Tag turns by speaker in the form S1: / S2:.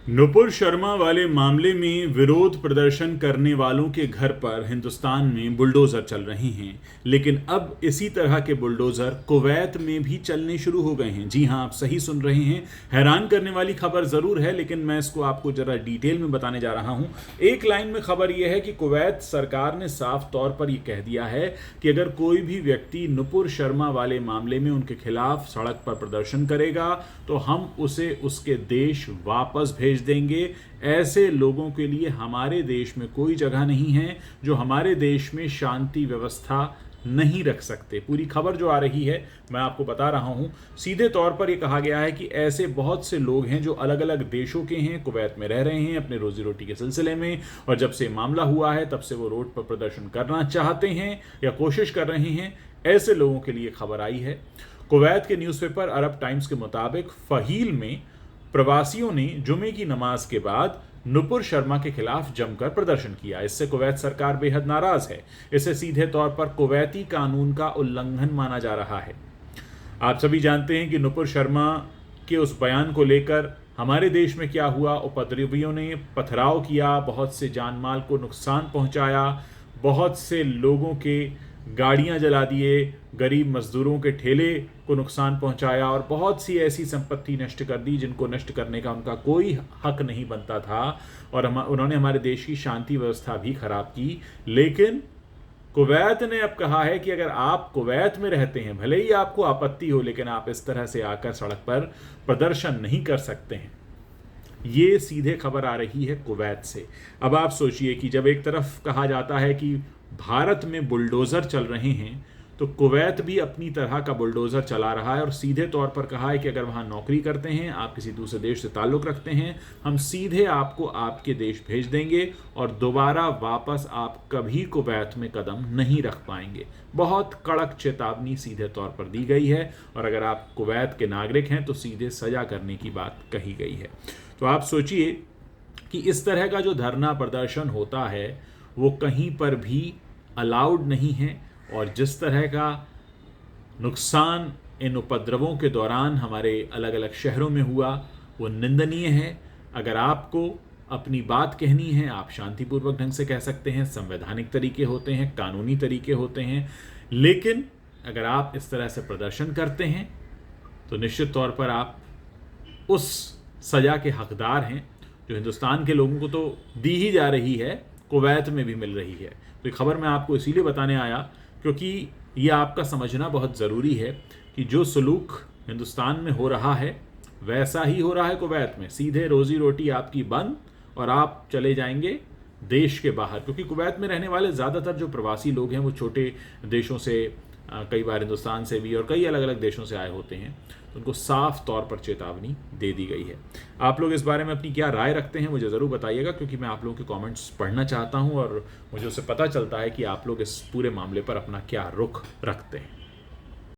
S1: नुपुर शर्मा वाले मामले में विरोध प्रदर्शन करने वालों के घर पर हिंदुस्तान में बुलडोजर चल रहे हैं, लेकिन अब इसी तरह के बुलडोजर कुवैत में भी चलने शुरू हो गए हैं। जी हां, आप सही सुन रहे हैं। हैरान करने वाली खबर ज़रूर है, लेकिन मैं इसको आपको ज़रा डिटेल में बताने जा रहा हूं। एक लाइन में खबर यह है कि कुवैत सरकार ने साफ तौर पर यह कह दिया है कि अगर कोई भी व्यक्ति नुपुर शर्मा वाले मामले में उनके खिलाफ सड़क पर प्रदर्शन करेगा तो हम उसे उसके देश वापस भेज देंगे। ऐसे लोगों के लिए हमारे देश में कोई जगह नहीं है जो हमारे देश में शांति व्यवस्था नहीं रख सकते। पूरी खबर जो आ रही है मैं आपको बता रहा हूं। सीधे तौर पर यह कहा गया है कि ऐसे बहुत से लोग हैं जो अलग अलग देशों के हैं, कुवैत में रह रहे हैं अपने रोजी रोटी के सिलसिले में, और जब से मामला हुआ है तब से वो रोड पर प्रदर्शन करना चाहते हैं या कोशिश कर रहे हैं। ऐसे लोगों के लिए खबर आई है। कुवैत के न्यूज़पेपर अरब टाइम्स के मुताबिक फहील में प्रवासियों ने जुमे की नमाज के बाद नुपुर शर्मा के खिलाफ जमकर प्रदर्शन किया। इससे कुवैत सरकार बेहद नाराज है। इसे सीधे तौर पर कुवैती कानून का उल्लंघन माना जा रहा है। आप सभी जानते हैं कि नुपुर शर्मा के उस बयान को लेकर हमारे देश में क्या हुआ। उपद्रवियों ने पथराव किया, बहुत से जान माल को नुकसान पहुंचाया, बहुत से लोगों के गाड़ियां जला दिए, गरीब मजदूरों के ठेले को नुकसान पहुंचाया और बहुत सी ऐसी संपत्ति नष्ट कर दी जिनको नष्ट करने का उनका कोई हक नहीं बनता था। और उन्होंने हमारे देश की शांति व्यवस्था भी खराब की। लेकिन कुवैत ने अब कहा है कि अगर आप कुवैत में रहते हैं, भले ही आपको आपत्ति हो, लेकिन आप इस तरह से आकर सड़क पर प्रदर्शन नहीं कर सकते हैं। ये सीधे खबर आ रही है कुवैत से। अब आप सोचिए कि जब एक तरफ कहा जाता है कि भारत में बुलडोज़र चल रहे हैं, तो कुवैत भी अपनी तरह का बुलडोज़र चला रहा है और सीधे तौर पर कहा है कि अगर वहाँ नौकरी करते हैं, आप किसी दूसरे देश से ताल्लुक़ रखते हैं, हम सीधे आपको आपके देश भेज देंगे और दोबारा वापस आप कभी कुवैत में कदम नहीं रख पाएंगे। बहुत कड़क चेतावनी सीधे तौर पर दी गई है और अगर आप कुवैत के नागरिक हैं तो सीधे सज़ा करने की बात कही गई है। तो आप सोचिए कि इस तरह का जो धरना प्रदर्शन होता है वो कहीं पर भी अलाउड नहीं है, और जिस तरह का नुकसान इन उपद्रवों के दौरान हमारे अलग अलग शहरों में हुआ वो निंदनीय है। अगर आपको अपनी बात कहनी है, आप शांतिपूर्वक ढंग से कह सकते हैं, संवैधानिक तरीके होते हैं, कानूनी तरीके होते हैं। लेकिन अगर आप इस तरह से प्रदर्शन करते हैं तो निश्चित तौर पर आप उस सज़ा के हकदार हैं जो हिंदुस्तान के लोगों को तो दी ही जा रही है, कुवैत में भी मिल रही है। तो ये खबर मैं आपको इसीलिए बताने आया क्योंकि ये आपका समझना बहुत ज़रूरी है कि जो सलूक हिंदुस्तान में हो रहा है वैसा ही हो रहा है कुवैत में। सीधे रोज़ी रोटी आपकी बंद और आप चले जाएंगे देश के बाहर, क्योंकि कुवैत में रहने वाले ज़्यादातर जो प्रवासी लोग हैं वो छोटे देशों से, कई बार हिंदुस्तान से भी और कई अलग अलग देशों से आए होते हैं। तो उनको साफ तौर पर चेतावनी दे दी गई है। आप लोग इस बारे में अपनी क्या राय रखते हैं मुझे ज़रूर बताइएगा, क्योंकि मैं आप लोगों के कमेंट्स पढ़ना चाहता हूं और मुझे उससे पता चलता है कि आप लोग इस पूरे मामले पर अपना क्या रुख रखते हैं।